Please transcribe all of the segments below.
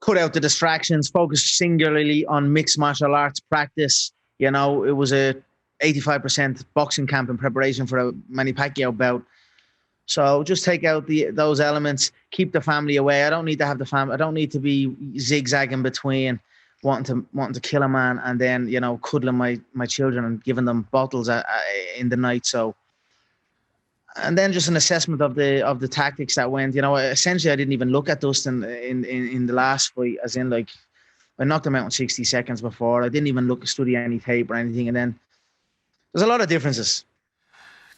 cut out the distractions, focused singularly on mixed martial arts practice. You know, it was a 85% boxing camp in preparation for a Manny Pacquiao bout. So just take out those elements, keep the family away. I don't need to have the family. I don't need to be zigzagging between wanting to kill a man and then, you know, cuddling my children and giving them bottles in the night. So, and then just an assessment of the tactics that went. You know, essentially I didn't even look at Dustin in the last fight, as in, like, I knocked him out in 60 seconds before. I didn't even study any tape or anything. And then there's a lot of differences.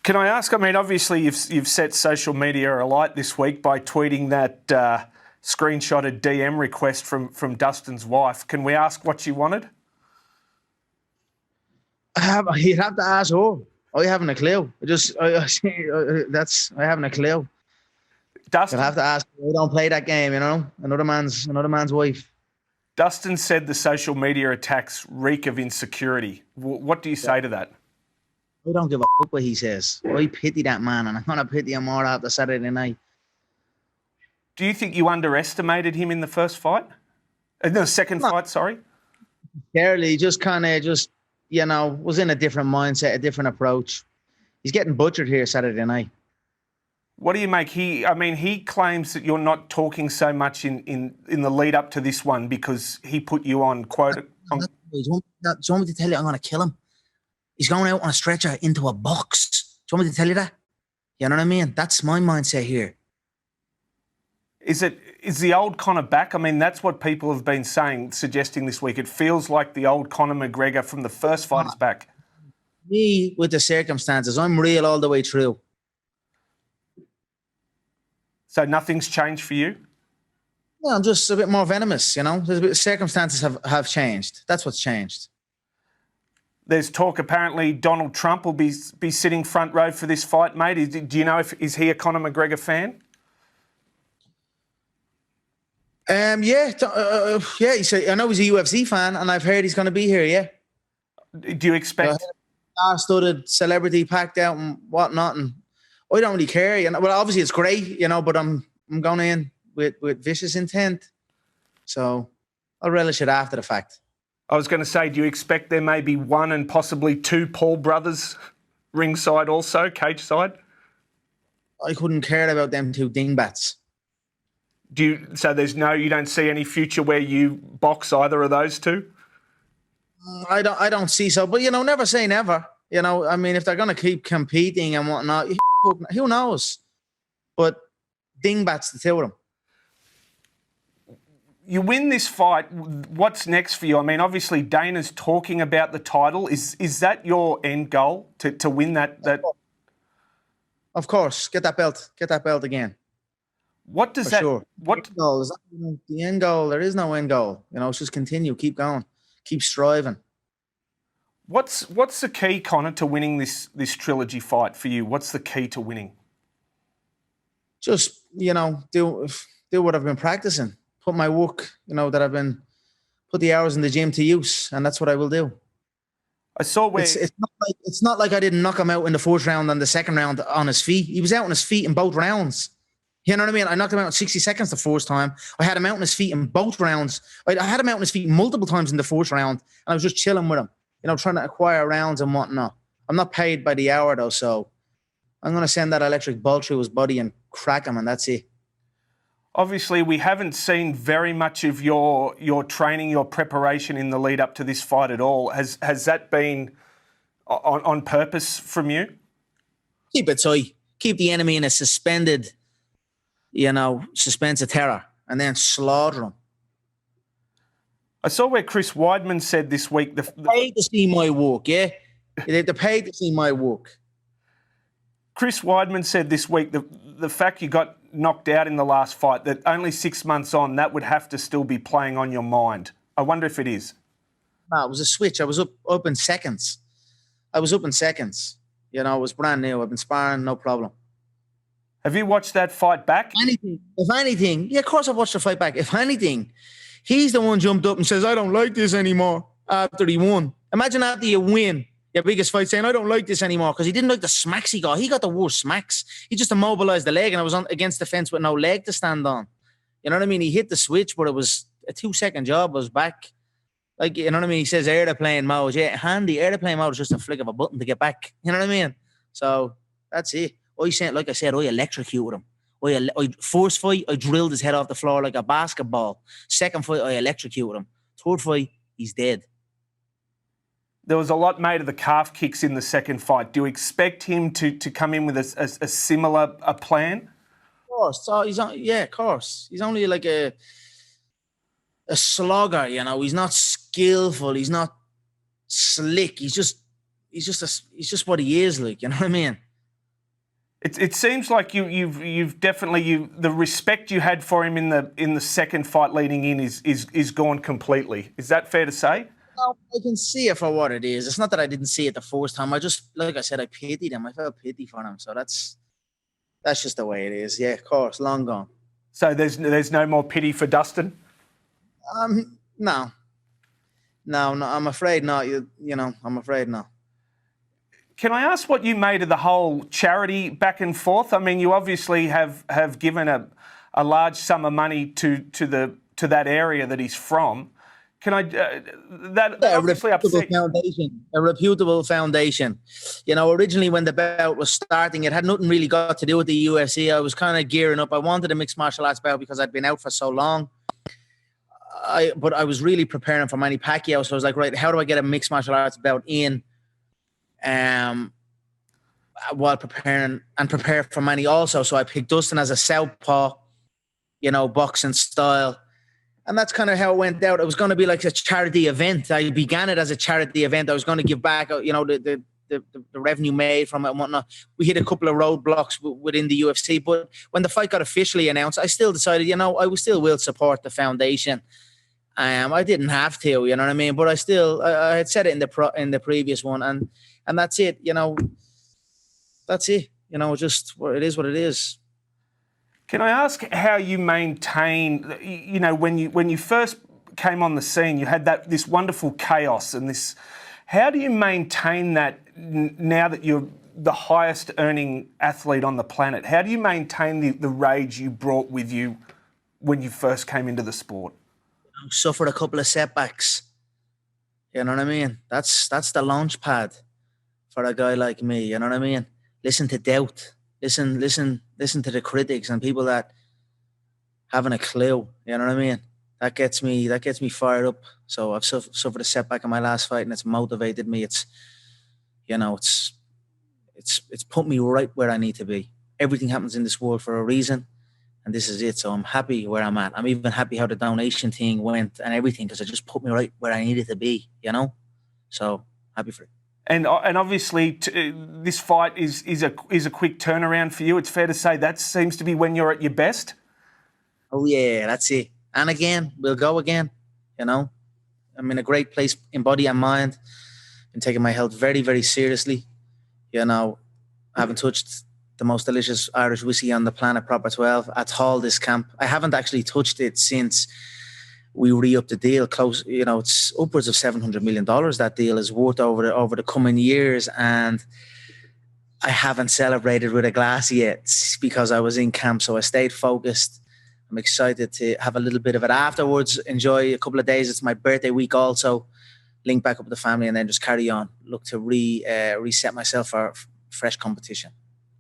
Can I ask, I mean, obviously you've set social media alight this week by tweeting that screenshotted DM request from Dustin's wife. Can we ask what she wanted? You'd have to ask her. I haven't a clue. I haven't a clue. Dustin, you'll have to ask. We don't play that game, you know. Another man's wife. Dustin said the social media attacks reek of insecurity. What do you say to that? I don't give a fuck what he says. I pity that man, and I'm going to pity him more after Saturday night. Do you think you underestimated him in the first fight? The second fight, sorry? Barely, just you know, was in a different mindset, a different approach. He's getting butchered here Saturday night. What do you make? He claims that you're not talking so much in the lead up to this one because he put you on quote. Do you want me to tell you I'm going to kill him? He's going out on a stretcher into a box. Do you want me to tell you that? You know what I mean? That's my mindset here. Is the old Conor back? I mean, that's what people have been suggesting this week. It feels like the old Conor McGregor from the first fight is back. Me, with the circumstances, I'm real all the way through. So nothing's changed for you? Yeah, I'm just a bit more venomous, you know? Circumstances have changed. That's what's changed. There's talk apparently Donald Trump will be sitting front row for this fight, mate. Do you know is he a Conor McGregor fan? Yeah. I know he's a UFC fan, and I've heard he's going to be here. Yeah. Do you expect star-studded celebrity packed out and whatnot? And I don't really care. You know, well, obviously it's great, you know, but I'm going in with vicious intent, so I'll relish it after the fact. I was going to say, do you expect there may be one and possibly two Paul brothers ringside also, cage side? I couldn't care about them two dingbats. You don't see any future where you box either of those two? I don't see so, but, you know, never say never. You know, I mean, if they're going to keep competing and whatnot, who knows? But dingbats, the two of them. You win this fight, what's next for you? I mean, obviously Dana's talking about the title. Is that your end goal, to win that? Of course. Get that belt again. What does that... Sure. What goal is that? The end goal? There is no end goal. You know, it's just continue, keep going, keep striving. What's the key, Conor, to winning this trilogy fight for you? What's the key to winning? Just, you know, do what I've been practicing. Put my work, you know, put the hours in the gym to use, and that's what I will do. I saw where... It's not like I didn't knock him out in the first round and the second round on his feet. He was out on his feet in both rounds. You know what I mean? I knocked him out in 60 seconds the first time. I had him out on his feet in both rounds. I had him out on his feet multiple times in the first round, and I was just chilling with him, you know, trying to acquire rounds and whatnot. I'm not paid by the hour, though, so I'm going to send that electric ball through his body and crack him, and that's it. Obviously, we haven't seen very much of your training, your preparation in the lead up to this fight at all. Has that been on purpose from you? Keep it tight. Keep the enemy in a suspended, you know, suspense of terror, and then slaughter them. I saw where Chris Weidman said this week... They're paid to see my work, yeah? They're paid to see my work. Chris Weidman said this week the fact you got knocked out in the last fight, that only 6 months on, that would have to still be playing on your mind. I wonder if it is. No, it was a switch. I was up in seconds. You know, it was brand new. I've been sparring, no problem. Have you watched that fight back? If anything, yeah, of course I've watched the fight back. If anything, he's the one jumped up and says, I don't like this anymore after he won. Imagine after you win your biggest fight saying, I don't like this anymore, because he didn't like the smacks he got. He got the worst smacks. He just immobilized the leg, and I was against the fence with no leg to stand on. You know what I mean? He hit the switch, but it was a 2-second job. I was back. Like, you know what I mean? He says airplane mode. Yeah, handy. Airplane mode is just a flick of a button to get back. You know what I mean? So that's it. Like I said, I electrocuted him. First fight, I drilled his head off the floor like a basketball. Second fight, I electrocuted him. Third fight, he's dead. There was a lot made of the calf kicks in the second fight. Do you expect him to come in with a similar plan? Of course. So of course. He's only like a slogger, you know. He's not skillful. He's not slick. He's just what he is, like, you know what I mean? It seems like you've definitely the respect you had for him in the second fight leading in is gone completely. Is that fair to say? No, I can see it for what it is. It's not that I didn't see it the first time. I just, like I said, I pitied him. I felt pity for him. So that's just the way it is. Yeah, of course, long gone. So there's no more pity for Dustin? No, I'm afraid not. You know, I'm afraid not. Can I ask what you made of the whole charity back and forth? I mean, you obviously have given a large sum of money to that area that he's from. Can I? That obviously upset. A reputable foundation. You know, originally when the bout was starting, it had nothing really got to do with the UFC. I was kind of gearing up. I wanted a mixed martial arts bout because I'd been out for so long. But I was really preparing for Manny Pacquiao, so I was like, right, how do I get a mixed martial arts bout in? While prepare for Manny also. So I picked Dustin as a southpaw, you know, boxing style. And that's kind of how it went out. It was going to be like a charity event. I began it as a charity event. I was going to give back, you know, the revenue made from it and whatnot. We hit a couple of roadblocks within the UFC. But when the fight got officially announced, I still decided, you know, I still will support the foundation. I didn't have to, you know what I mean? But I had said it in the previous one. And that's it, you know. That's it. You know, just it is what it is. Can I ask how you maintain, you know, when you first came on the scene, you had this wonderful chaos and this. How do you maintain that now that you're the highest earning athlete on the planet? How do you maintain the rage you brought with you when you first came into the sport? I suffered a couple of setbacks. You know what I mean? That's the launch pad for a guy like me. You know what I mean? Listen to doubt. Listen to the critics and people that haven't a clue. You know what I mean? That gets me fired up. So I've suffered a setback in my last fight, and it's motivated me. It's, you know, it's put me right where I need to be. Everything happens in this world for a reason, and this is it. So I'm happy where I'm at. I'm even happy how the donation thing went and everything, because it just put me right where I needed to be. You know, so happy for it. And obviously, this fight is a quick turnaround for you. It's fair to say that seems to be when you're at your best. Oh yeah, that's it. And again, we'll go again. You know, I'm in a great place in body and mind. Been taking my health very, very seriously. You know, I haven't touched the most delicious Irish whiskey on the planet, Proper 12, at all this camp. I haven't actually touched it since we re-upped the deal. Close, you know, it's upwards of $700 million. That deal is worth over the coming years, and I haven't celebrated with a glass yet because I was in camp. So I stayed focused. I'm excited to have a little bit of it afterwards. Enjoy a couple of days. It's my birthday week also. Link back up with the family and then just carry on. Look to reset myself for fresh competition.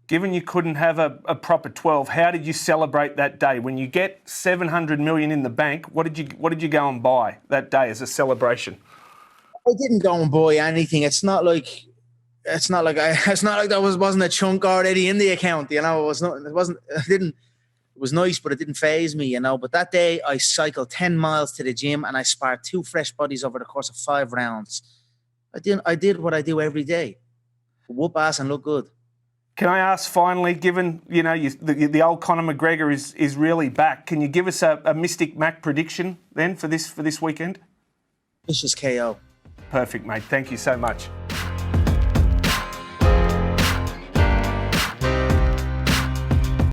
Given you couldn't have a proper 12, how did you celebrate that day? When you get $700 million in the bank, what did you go and buy that day as a celebration? I didn't go and buy anything. It's not like there wasn't a chunk already in the account. You know, it was nice, but it didn't faze me, you know. But that day I cycled 10 miles to the gym and I sparred 2 fresh bodies over the course of 5 rounds. I did what I do every day. Whoop ass and look good. Can I ask finally, given, you know, the old Conor McGregor is really back, can you give us a Mystic Mac prediction then for this weekend? Vicious KO. Perfect, mate. Thank you so much.